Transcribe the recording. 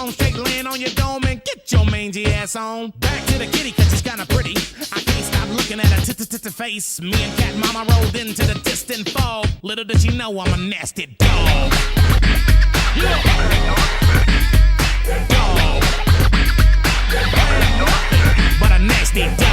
on, straight land on your dome and get your mangy ass on. Back to the kitty, cause she's kinda pretty. I can't stop looking at her face. Me and Cat Mama rolled into the distant fog. Little did she know I'm a nasty dog. Dog. But a nasty dog.